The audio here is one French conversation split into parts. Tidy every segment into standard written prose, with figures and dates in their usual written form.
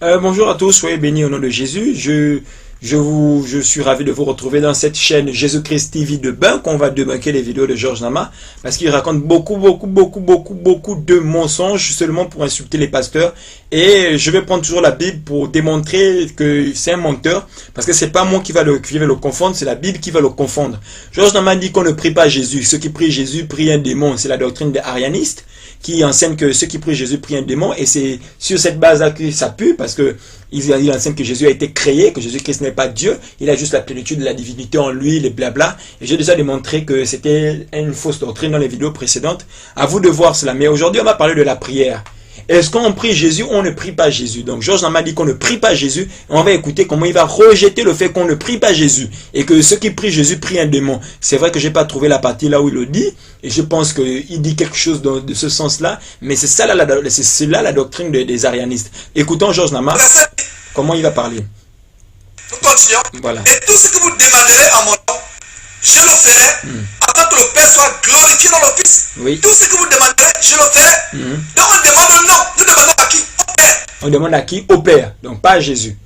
Bonjour à tous, soyez bénis au nom de Jésus. Je suis ravi de vous retrouver dans cette chaîne Jésus-Christ TV de Bunk. On va débunker les vidéos de Georges Nama parce qu'il raconte beaucoup de mensonges seulement pour insulter les pasteurs. Et je vais prendre toujours la Bible pour démontrer que c'est un menteur parce que c'est pas moi qui va le confondre, c'est la Bible qui va le confondre. Georges Nama dit qu'on ne prie pas Jésus. Ceux qui prient Jésus prient un démon. C'est la doctrine des arianistes qui enseigne que ceux qui prient Jésus prient un démon, et c'est sur cette base-là que ça pue, parce que il enseigne que Jésus a été créé, que Jésus-Christ n'est pas Dieu, il a juste la plénitude de la divinité en lui, les blabla, et j'ai déjà démontré que c'était une fausse doctrine dans les vidéos précédentes. À vous de voir cela, mais aujourd'hui on va parler de la prière. Est-ce qu'on prie Jésus ou on ne prie pas Jésus? Donc Georges Nama dit qu'on ne prie pas Jésus, et on va écouter comment il va rejeter le fait qu'on ne prie pas Jésus, et que ceux qui prient Jésus prient un démon. C'est vrai que j'ai pas trouvé la partie là où il le dit, et je pense qu'il dit quelque chose de ce sens-là, mais c'est ça là, c'est là la doctrine des arianistes. Écoutons Georges Nama, comment il va parler. Nous continuons. Voilà. Et tout ce que vous demanderez à mon nom, je le ferai, afin que le Père soit glorifié dans le Fils. Oui. Tout ce que vous demanderez, je le ferai. Donc on demande non. Nous demandons à qui? Au Père. On demande à qui? Au Père, donc pas à Jésus.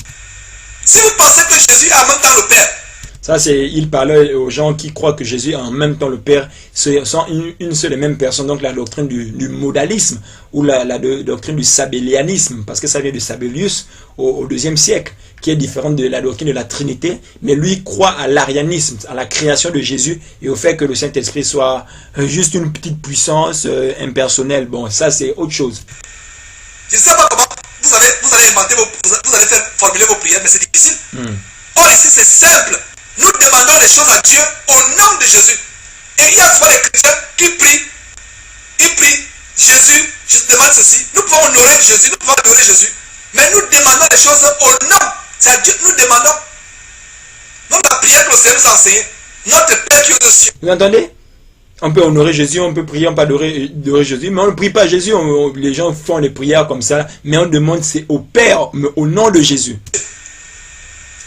Si vous pensez que Jésus est en même temps le Père, ça, c'est, il parlait aux gens qui croient que Jésus est en même temps le Père, ce sont une seule et même personne. Donc la doctrine du modalisme, ou la doctrine du sabellianisme, parce que ça vient de Sabellius au IIe siècle, qui est différente de la doctrine de la Trinité, mais lui croit à l'arianisme, à la création de Jésus, et au fait que le Saint-Esprit soit juste une petite puissance impersonnelle. Bon, ça c'est autre chose. je ne sais pas comment vous allez inventer vous allez formuler vos prières, mais c'est difficile. Or ici c'est simple. Nous demandons les choses à Dieu au nom de Jésus. Et il y a souvent les chrétiens qui prient. Ils prient. Jésus, je te demande ceci. Nous pouvons honorer Jésus, nous pouvons adorer Jésus. Mais nous demandons les choses au nom. C'est à Dieu que nous demandons. Donc la prière que le Seigneur nous a enseignée. Notre Père qui est aux cieux. Vous entendez? On peut honorer Jésus, on peut prier, on peut adorer Jésus, mais on ne prie pas Jésus. Les gens font les prières comme ça, mais on demande c'est au Père, mais au nom de Jésus.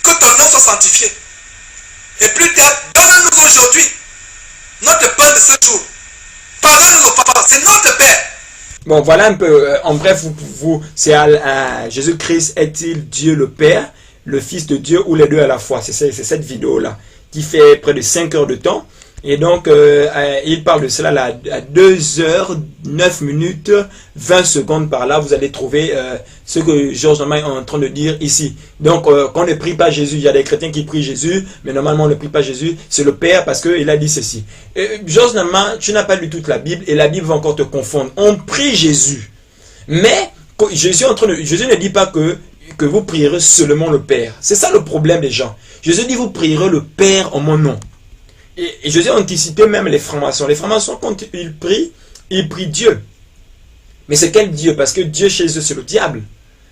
Que ton nom soit sanctifié. Et plus tard, donne-nous aujourd'hui notre pain de ce jour. Pardonne-nous nos papas, c'est notre Père. Bon, voilà un peu, en bref, c'est Jésus-Christ est-il Dieu le Père, le Fils de Dieu, ou les deux à la fois? C'est cette vidéo-là, qui fait près de 5 heures de temps. Et donc, il parle de cela là, à 2h09 20 secondes par là. Vous allez trouver ce que Georges Nama est en train de dire ici. Donc, qu'on ne prie pas Jésus. Il y a des chrétiens qui prient Jésus, mais normalement, on ne prie pas Jésus. C'est le Père parce qu'il a dit ceci. Georges Nama, tu n'as pas lu toute la Bible et la Bible va encore te confondre. On prie Jésus. Mais, Jésus ne dit pas que vous prierez seulement le Père. C'est ça le problème des gens. Jésus dit vous prierez le Père en mon nom. Et Jésus a anticipé même les francs-maçons. Les francs-maçons, quand ils prient Dieu. Mais c'est quel Dieu? Parce que Dieu chez eux, c'est le diable.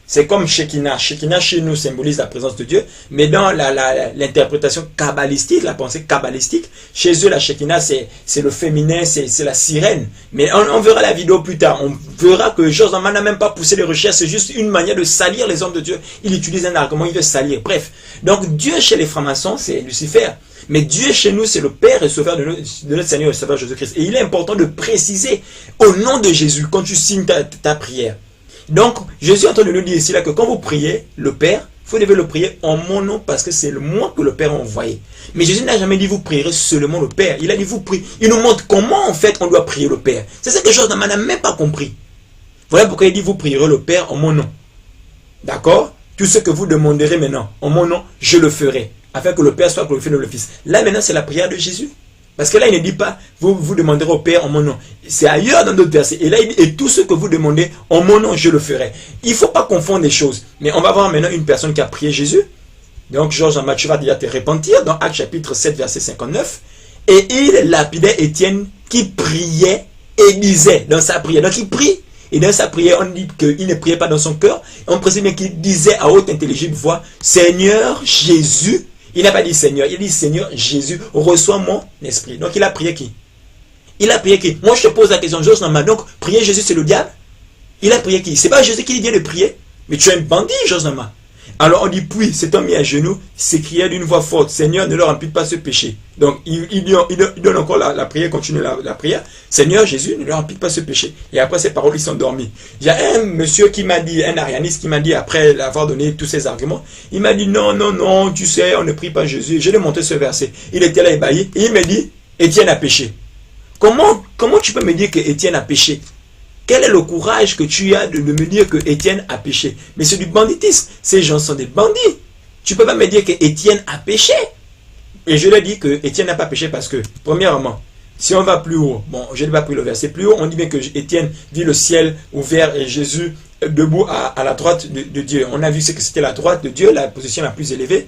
C'est comme Shekinah. Shekinah chez nous symbolise la présence de Dieu. Mais dans l'interprétation kabbalistique, la pensée kabbalistique, chez eux, la Shekinah, c'est le féminin, c'est la sirène. Mais on verra la vidéo plus tard. On verra que Georges Nama n'a même pas poussé les recherches. C'est juste une manière de salir les hommes de Dieu. Il utilise un argument, il veut salir. Bref. Donc Dieu chez les francs-maçons, c'est Lucifer. Mais Dieu chez nous, c'est le Père et Sauveur de notre Seigneur et Sauveur Jésus-Christ. Et il est important de préciser au nom de Jésus quand tu signes ta prière. Donc, Jésus est en train de nous dire ici là, que quand vous priez le Père, vous devez le prier en mon nom parce que c'est le moi que le Père a envoyé. Mais Jésus n'a jamais dit vous prierez seulement le Père. Il a dit vous priez. Il nous montre comment en fait on doit prier le Père. C'est ce que Georges Nama n'a même pas compris. Voilà pourquoi il dit vous prierez le Père en mon nom. D'accord? Tout ce que vous demanderez maintenant en mon nom, je le ferai. Afin que le Père soit glorifié dans le Fils. Là maintenant c'est la prière de Jésus. Parce que là il ne dit pas vous demanderez au Père en mon nom. C'est ailleurs dans d'autres versets. Et là il dit et tout ce que vous demandez en mon nom je le ferai. Il ne faut pas confondre les choses. Mais on va voir maintenant une personne qui a prié Jésus. Donc Georges Nama, tu vas déjà te repentir dans Actes chapitre 7 verset 59. Et il lapidait Étienne qui priait et disait dans sa prière. Donc il prie. Et dans sa prière, on dit qu'il ne priait pas dans son cœur. On précise bien qu'il disait à haute intelligible voix, Seigneur Jésus. Il n'a pas dit Seigneur, il dit Seigneur Jésus, reçois mon esprit. Donc il a prié qui? Il a prié qui? Moi je te pose la question, Georges Nama, donc prier Jésus c'est le diable? Il a prié qui? C'est pas Jésus qui vient de prier. Mais tu es un bandit, Georges Nama. Alors on dit, puis, s'étant mis à genoux, s'écria d'une voix forte, Seigneur, ne leur impute pas ce péché. Donc il donne encore la prière, continue la prière. Seigneur Jésus, ne leur impute pas ce péché. Et après ces paroles, ils sont dormis. Il y a un monsieur qui m'a dit, un arianiste qui m'a dit, après avoir donné tous ces arguments, il m'a dit, non, non, non, tu sais, on ne prie pas Jésus. Je lui ai montré ce verset. Il était là ébahi, et il me dit, Étienne a péché. Comment tu peux me dire que Étienne a péché? Quel est le courage que tu as de me dire que Étienne a péché? Mais c'est du banditisme. Ces gens sont des bandits. Tu ne peux pas me dire que Étienne a péché. Et je lui ai dit que Étienne n'a pas péché parce que, premièrement, si on va plus haut, bon, je n'ai pas pris le verset plus haut, on dit bien que Étienne vit le ciel ouvert et Jésus debout à la droite de Dieu. On a vu que c'était la droite de Dieu, la position la plus élevée,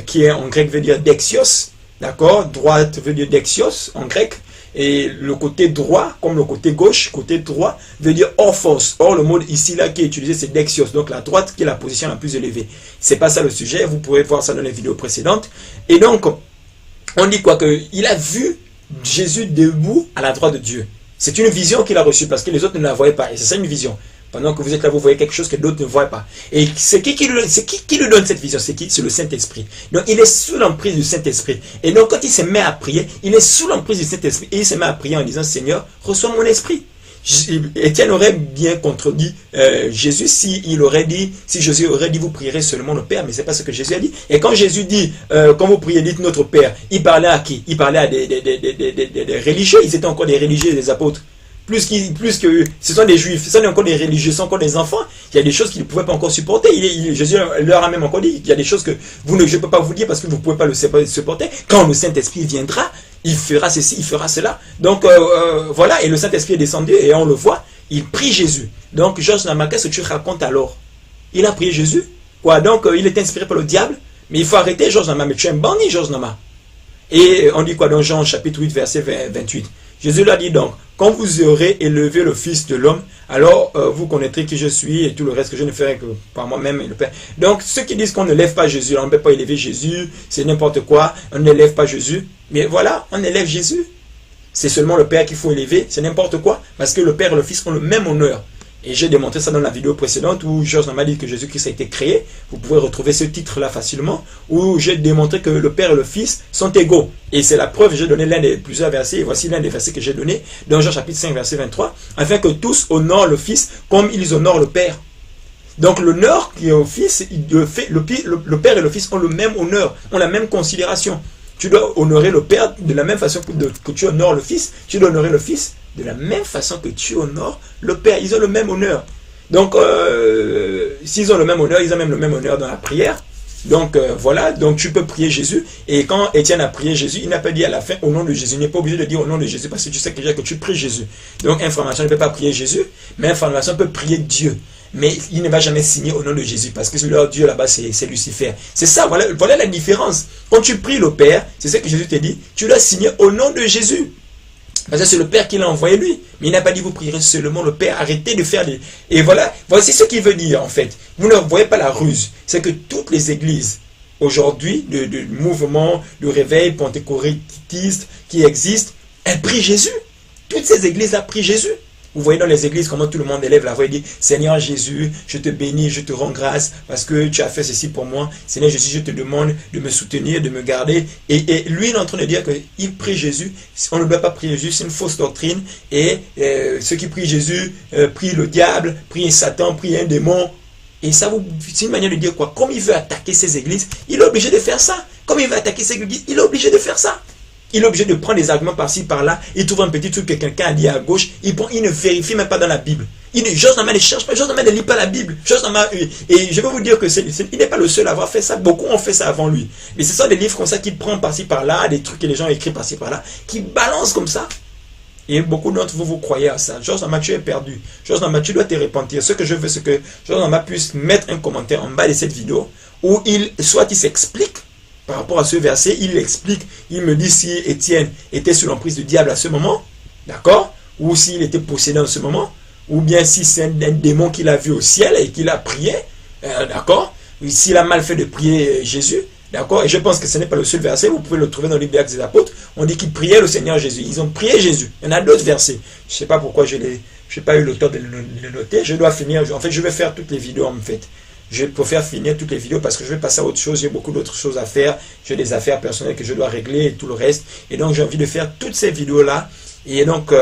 qui est en grec veut dire dexios. D'accord? Droite veut dire dexios en grec. Et le côté droit, comme le côté gauche, côté droit, veut dire orphos. Or, le mot ici, là, qui est utilisé, c'est dexios. Donc, la droite qui est la position la plus élevée. C'est pas ça le sujet. Vous pouvez voir ça dans les vidéos précédentes. Et donc, on dit quoi? Il a vu Jésus debout à la droite de Dieu. C'est une vision qu'il a reçue parce que les autres ne la voyaient pas. Et c'est ça une vision. Pendant que vous êtes là, vous voyez quelque chose que d'autres ne voient pas. Et c'est qui lui donne cette vision? C'est qui? C'est le Saint-Esprit. Donc, il est sous l'emprise du Saint-Esprit. Et donc, quand il se met à prier, il est sous l'emprise du Saint-Esprit. Et il se met à prier en disant, Seigneur, reçois mon esprit. Étienne aurait bien contredit Jésus si Jésus aurait dit, vous prierez seulement le Père. Mais c'est pas ce que Jésus a dit. Et quand Jésus dit, quand vous priez, dites notre Père, il parlait à qui? Il parlait à des religieux. Ils étaient encore des religieux, des apôtres. Plus que ce sont des juifs, ce sont encore des religieux, ce sont encore des enfants. Il y a des choses qu'ils ne pouvaient pas encore supporter. Jésus leur a même encore dit, il y a des choses que je ne peux pas vous dire parce que vous ne pouvez pas le supporter. Quand le Saint-Esprit viendra, il fera ceci, il fera cela. Donc voilà, et le Saint-Esprit est descendu et on le voit, il prie Jésus. Donc Georges Nama, qu'est-ce que tu racontes alors? Il a prié Jésus. Quoi? Donc il est inspiré par le diable. Mais il faut arrêter Georges Nama, mais tu es un bandit Georges Nama. Et on dit quoi dans Jean chapitre 8 verset 28? Jésus leur dit donc, quand vous aurez élevé le Fils de l'homme, alors vous connaîtrez qui je suis et tout le reste que je ne ferai que par moi-même et le Père. Donc ceux qui disent qu'on ne lève pas Jésus, on ne peut pas élever Jésus, c'est n'importe quoi, on ne lève pas Jésus. Mais voilà, on élève Jésus. C'est seulement le Père qu'il faut élever, c'est n'importe quoi, parce que le Père et le Fils ont le même honneur. Et j'ai démontré ça dans la vidéo précédente où Georges m'a dit que Jésus-Christ a été créé. Vous pouvez retrouver ce titre-là facilement. Où j'ai démontré que le Père et le Fils sont égaux. Et c'est la preuve, j'ai donné l'un des plusieurs versets. Et voici l'un des versets que j'ai donné dans Jean chapitre 5, verset 23. Afin que tous honorent le Fils comme ils honorent le Père. Donc l'honneur qui est au Fils, le Père et le Fils ont le même honneur, ont la même considération. Tu dois honorer le Père de la même façon que tu honores le Fils. Tu dois honorer le Fils de la même façon que tu honores le Père. Ils ont le même honneur. Donc, s'ils ont le même honneur, ils ont même le même honneur dans la prière. Donc, voilà. Donc, tu peux prier Jésus. Et quand Étienne a prié Jésus, il n'a pas dit à la fin au nom de Jésus. Il n'est pas obligé de dire au nom de Jésus parce que tu sais que tu pries Jésus. Donc, information ne peut pas prier Jésus, mais information peut prier Dieu. Mais il ne va jamais signer au nom de Jésus parce que leur Dieu là-bas c'est Lucifer. C'est ça, voilà la différence. Quand tu pries le Père, c'est ce que Jésus te dit, tu dois signer au nom de Jésus. Parce que c'est le Père qui l'a envoyé lui. Mais il n'a pas dit vous prierez seulement le Père. Arrêtez de faire des... Et voilà, voici ce qu'il veut dire en fait. Vous ne voyez pas la ruse. C'est que toutes les églises aujourd'hui, de mouvement, de réveil pentecôtiste qui existent, elles prient Jésus. Toutes ces églises-là prient Jésus. Vous voyez dans les églises comment tout le monde élève la voix et dit Seigneur Jésus, je te bénis, je te rends grâce parce que tu as fait ceci pour moi. Seigneur Jésus, je te demande de me soutenir, de me garder. Et lui, il est en train de dire qu'il prie Jésus. On ne doit pas prier Jésus, c'est une fausse doctrine. Et ceux qui prient Jésus prient le diable, prient Satan, prient un démon. Et ça, c'est une manière de dire quoi? Comme il veut attaquer ces églises, il est obligé de faire ça. Comme il veut attaquer ces églises, il est obligé de faire ça. Il est obligé de prendre des arguments par-ci, par-là. Il trouve un petit truc que quelqu'un a dit à gauche. Il ne vérifie même pas dans la Bible. Georges Nama ne cherche pas. Georges Nama ne lit pas la Bible. Georges Nama, et je vais vous dire que il n'est pas le seul à avoir fait ça. Beaucoup ont fait ça avant lui. Mais ce sont des livres comme ça qu'il prend par-ci, par-là, des trucs que les gens écrivent par-ci, par-là, qui balancent comme ça. Et beaucoup d'entre vous, vous croyez à ça. Georges Nama, tu es perdu. Georges Nama, tu dois te repentir. Ce que je veux, c'est que Georges Nama puisse mettre un commentaire en bas de cette vidéo où soit il s'explique par rapport à ce verset, il explique, il me dit si Étienne était sous l'emprise du diable à ce moment, d'accord, ou s'il était possédé en ce moment, ou bien si c'est un démon qu'il a vu au ciel et qu'il a prié, d'accord, s'il a mal fait de prier Jésus, d'accord, et je pense que ce n'est pas le seul verset, vous pouvez le trouver dans le livre des Actes des Apôtres, on dit qu'ils priaient le Seigneur Jésus, ils ont prié Jésus, il y en a d'autres versets, je ne sais pas pourquoi je n'ai pas eu le temps de le noter, je dois finir, en fait je vais faire toutes les vidéos en fait. je préfère finir toutes les vidéos parce que je vais passer à autre chose. J'ai beaucoup d'autres choses à faire. J'ai des affaires personnelles que je dois régler et tout le reste. Et donc, j'ai envie de faire toutes ces vidéos-là. Et donc,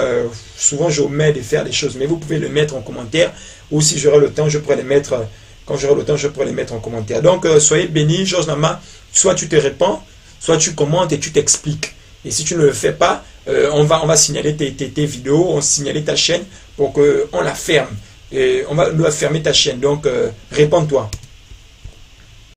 souvent, j'omets de faire des choses. Mais vous pouvez le mettre en commentaire. Ou si j'aurai le temps, je pourrai les mettre... Quand j'aurai le temps, je pourrai les mettre en commentaire. Donc, soyez bénis. Georges Nama, soit tu te répands, soit tu commentes et tu t'expliques. Et si tu ne le fais pas, on va signaler tes vidéos, on va signaler ta chaîne pour qu'on la ferme. Et on va fermer ta chaîne. Donc, répands-toi.